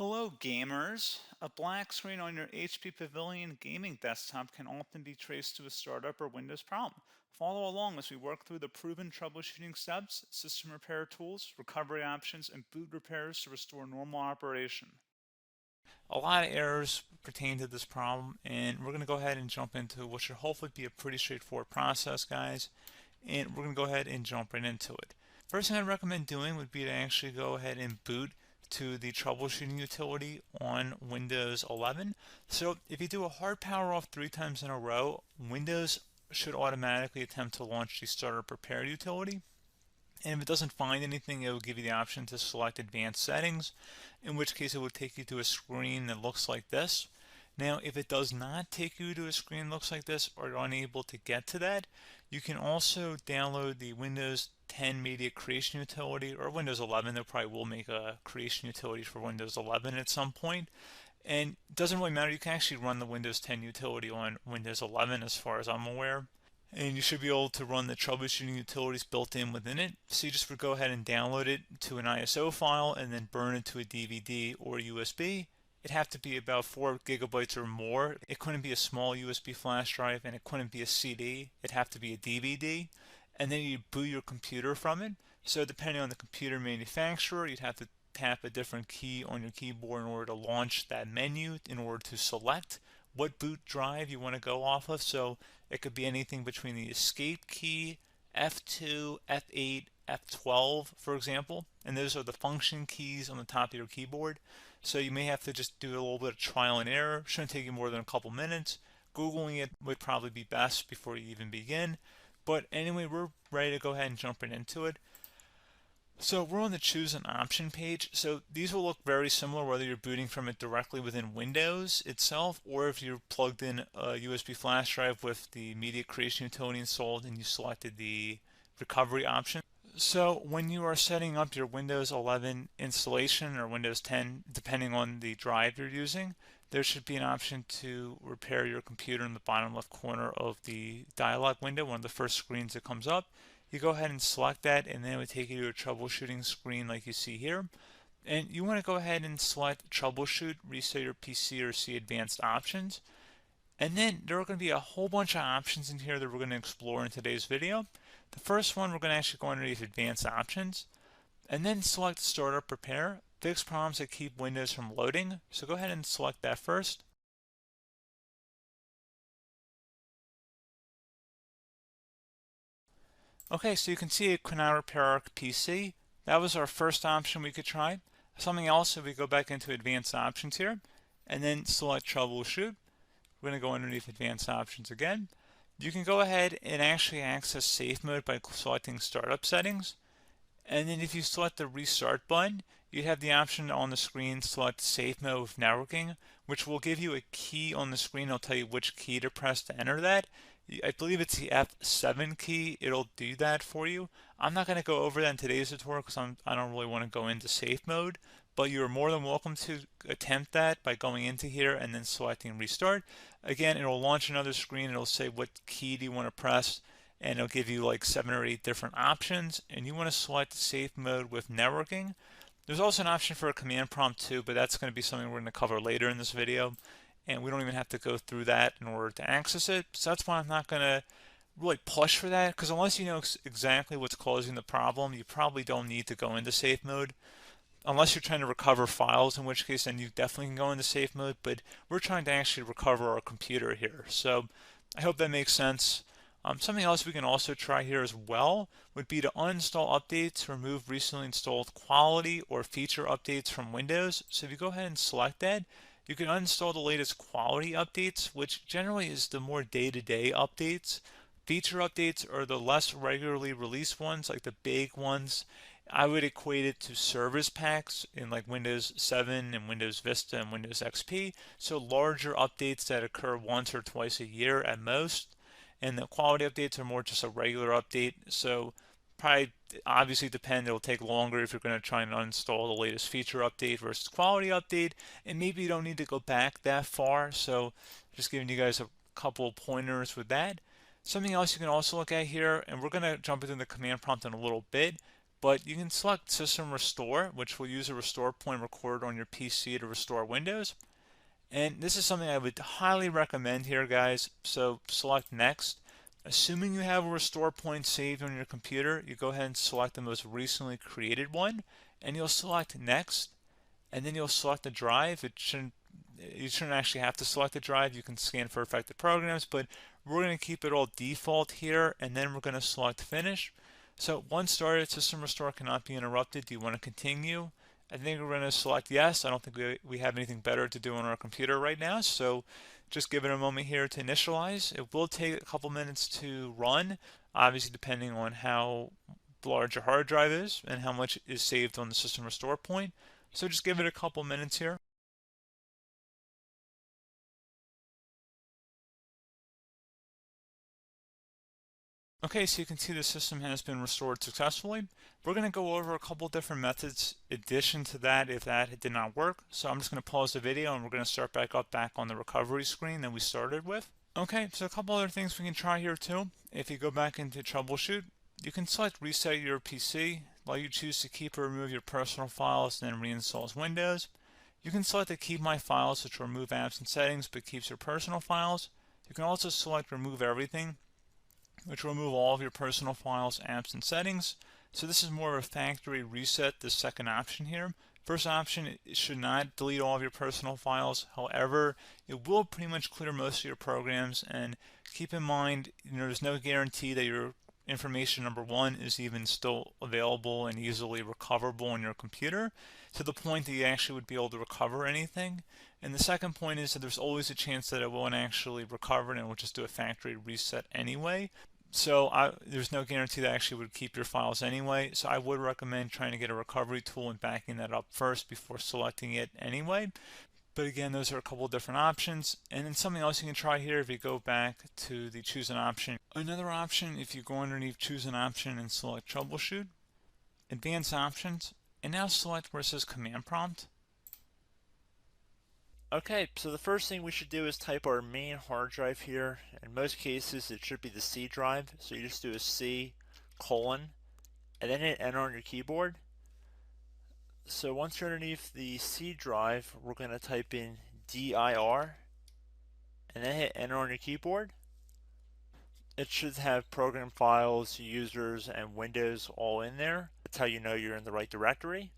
Hello gamers! A black screen on your HP Pavilion Gaming Desktop can often be traced to a startup or Windows problem. Follow along as we work through the proven troubleshooting steps, system repair tools, recovery options, and boot repairs to restore normal operation. A lot of errors pertain to this problem, and we're going to go ahead and jump into what should hopefully be a pretty straightforward process, guys. And we're going to go ahead and jump right into it. First thing I'd recommend doing would be to actually go ahead and boot to the troubleshooting utility on Windows 11. So if you do a hard power off 3 times in a row, Windows should automatically attempt to launch the startup repair utility. And if it doesn't find anything, it will give you the option to select advanced settings, in which case it will take you to a screen that looks like this. Now, if it does not take you to a screen that looks like this, or you're unable to get to that, you can also download the Windows 10 Media Creation Utility, or Windows 11. They probably will make a creation utility for Windows 11 at some point. And it doesn't really matter, you can actually run the Windows 10 utility on Windows 11 as far as I'm aware. And you should be able to run the troubleshooting utilities built in within it. So you just would go ahead and download it to an ISO file and then burn it to a DVD or USB. It'd have to be about 4 gigabytes or more. It couldn't be a small USB flash drive, and it couldn't be a CD. It'd have to be a DVD. And then you boot your computer from it. So depending on the computer manufacturer, you'd have to tap a different key on your keyboard in order to launch that menu, in order to select what boot drive you want to go off of. So it could be anything between the escape key, F2, F8, F12, for example. And those are the function keys on the top of your keyboard. So you may have to just do a little bit of trial and error. Shouldn't take you more than a couple minutes. Googling it would probably be best before you even begin. But anyway, we're ready to go ahead and jump right into it. So we're on the choose an option page. So these will look very similar whether you're booting from it directly within Windows itself, or if you're plugged in a USB flash drive with the media creation utility installed and you selected the recovery option. So when you are setting up your Windows 11 installation or Windows 10, depending on the drive you're using, there should be an option to repair your computer in the bottom left corner of the dialog window, one of the first screens that comes up. You go ahead and select that, and then it would take you to a troubleshooting screen like you see here. And you want to go ahead and select troubleshoot, reset your PC, or see advanced options. And then there are going to be a whole bunch of options in here that we're going to explore in today's video. The first one, we're going to actually go underneath advanced options, and then select startup repair, fix problems that keep Windows from loading. So go ahead and select that first. Okay, so you can see it could now repair our PC. That was our first option we could try. Something else, if we go back into advanced options here, and then select troubleshoot, we're going to go underneath advanced options again. You can go ahead and actually access safe mode by selecting startup settings. And then if you select the restart button, you have the option on the screen, select safe mode with networking, which will give you a key on the screen. It'll tell you which key to press to enter that. I believe it's the F7 key. It'll do that for you. I'm not going to go over that in today's tutorial because I don't really want to go into safe mode, but you're more than welcome to attempt that by going into here and then selecting restart. Again, it'll launch another screen. It'll say what key do you want to press, and it'll give you like 7 or 8 different options, and you want to select safe mode with networking. There's also an option for a command prompt too, but that's going to be something we're going to cover later in this video, and we don't even have to go through that in order to access it. So that's why I'm not going to really push for that, because unless you know exactly what's causing the problem, you probably don't need to go into safe mode. Unless you're trying to recover files, in which case then you definitely can go into safe mode, but we're trying to actually recover our computer here. So I hope that makes sense. Something else we can also try here as well would be to uninstall updates, remove recently installed quality or feature updates from Windows. So if you go ahead and select that, you can uninstall the latest quality updates, which generally is the more day-to-day updates. Feature updates are the less regularly released ones, like the big ones. I would equate it to service packs in like Windows 7 and Windows Vista and Windows XP. So larger updates that occur once or twice a year at most. And the quality updates are more just a regular update. So probably obviously depend, it'll take longer if you're going to try and uninstall the latest feature update versus quality update. And maybe you don't need to go back that far. So just giving you guys a couple of pointers with that. Something else you can also look at here, and we're going to jump into the command prompt in a little bit, But you can select System Restore, which will use a restore point recorded on your PC to restore Windows. And this is something I would highly recommend here, guys. So select Next. Assuming you have a restore point saved on your computer, you go ahead and select the most recently created one, and you'll select Next, and then you'll select the drive. You shouldn't actually have to select the drive. You can scan for affected programs, but we're going to keep it all default here, and then we're going to select Finish. So once started, System Restore cannot be interrupted. Do you want to continue? I think we're going to select yes. I don't think we have anything better to do on our computer right now, so just give it a moment here to initialize. It will take a couple minutes to run, obviously depending on how large your hard drive is and how much is saved on the System Restore point. So just give it a couple minutes here. Okay, so you can see the system has been restored successfully. We're going to go over a couple different methods in addition to that if that did not work. So I'm just going to pause the video and we're going to start back on the recovery screen that we started with. Okay, so a couple other things we can try here too. If you go back into troubleshoot, you can select reset your PC while you choose to keep or remove your personal files and then reinstalls Windows. You can select to keep my files, which will remove apps and settings but keeps your personal files. You can also select remove everything, which will remove all of your personal files, apps, and settings. So this is more of a factory reset, the second option here. First option, it should not delete all of your personal files. However, it will pretty much clear most of your programs. And keep in mind, there's no guarantee that your information, number one, is even still available and easily recoverable on your computer to the point that you actually would be able to recover anything. And the second point is that there's always a chance that it won't actually recover and it will just do a factory reset anyway. So there's no guarantee that actually would keep your files anyway. So I would recommend trying to get a recovery tool and backing that up first before selecting it anyway. But again, those are a couple of different options. And then something else you can try here if you go back to the choose an option. Another option, if you go underneath choose an option and select troubleshoot, advanced options, and now select where it says command prompt. Okay, so the first thing we should do is type our main hard drive here. In most cases, it should be the C drive. So you just do a C colon and then hit enter on your keyboard. So once you're underneath the C drive, we're going to type in dir and then hit enter on your keyboard. It should have program files, users, and Windows all in there. That's how you know you're in the right directory.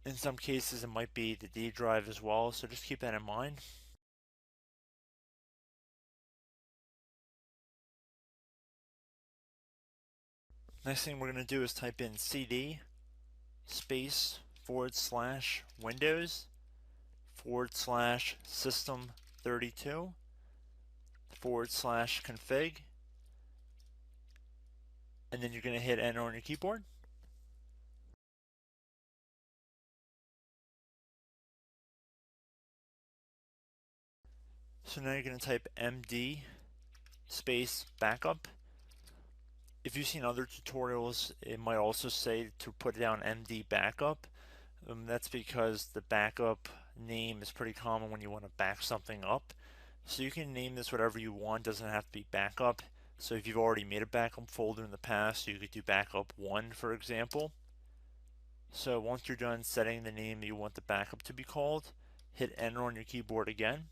In some cases, it might be the D drive as well, so just keep that in mind. Next thing we're going to do is type in cd space / Windows / system 32 / config, and then you're going to hit enter on your keyboard. So now you're going to type md space backup. If you've seen other tutorials, it might also say to put down md backup. That's because the backup name is pretty common when you want to back something up. So you can name this whatever you want, doesn't have to be backup. So if you've already made a backup folder in the past, you could do backup 1, for example. So once you're done setting the name you want the backup to be called, hit enter on your keyboard again.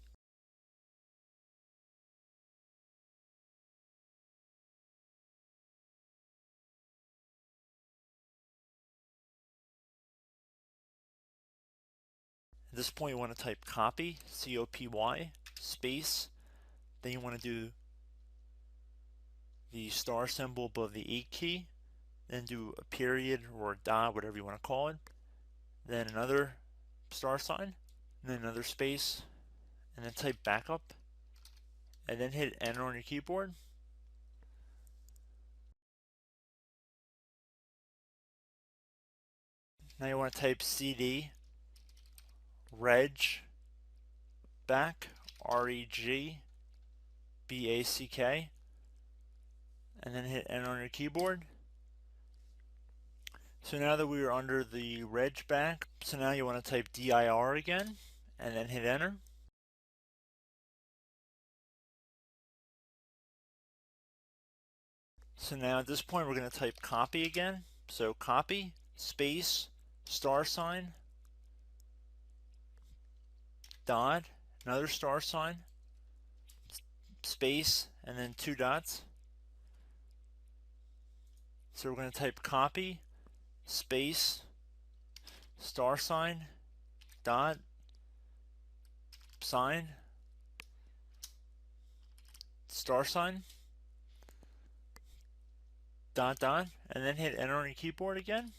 At this point you want to type copy, C-O-P-Y, space, then you want to do the star symbol above the 8 key, then do a period or a dot, whatever you want to call it, then another star sign, and then another space, and then type backup, and then hit enter on your keyboard. Now you want to type cd reg back, REGBACK, and then hit enter on your keyboard. So now that we are under the reg back, so now you want to type dir again, and then hit enter. So now at this point we're going to type copy again. So copy, space, star sign, dot, another star sign, space, and then 2 dots. So we're going to type copy, space, star sign, dot, sign, star sign, dot, dot, and then hit enter on your keyboard again.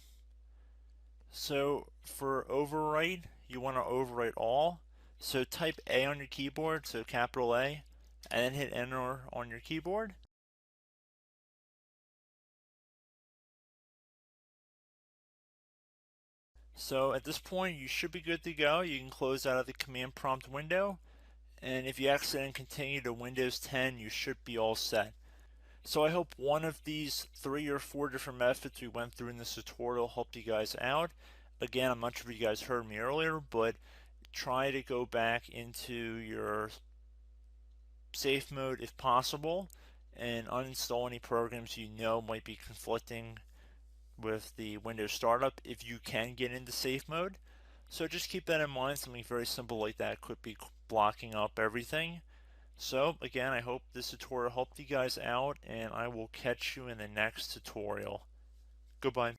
So for overwrite, you want to overwrite all. So type A on your keyboard, so capital A, and then hit enter on your keyboard. So at this point, you should be good to go. You can close out of the command prompt window. And if you accidentally continue to Windows 10, you should be all set. So I hope one of these 3 or 4 different methods we went through in this tutorial helped you guys out. Again, I'm not sure if you guys heard me earlier, but try to go back into your safe mode if possible and uninstall any programs you know might be conflicting with the Windows startup if you can get into safe mode. So just keep that in mind. Something very simple like that could be blocking up everything. So again, I hope this tutorial helped you guys out, and I will catch you in the next tutorial. Goodbye.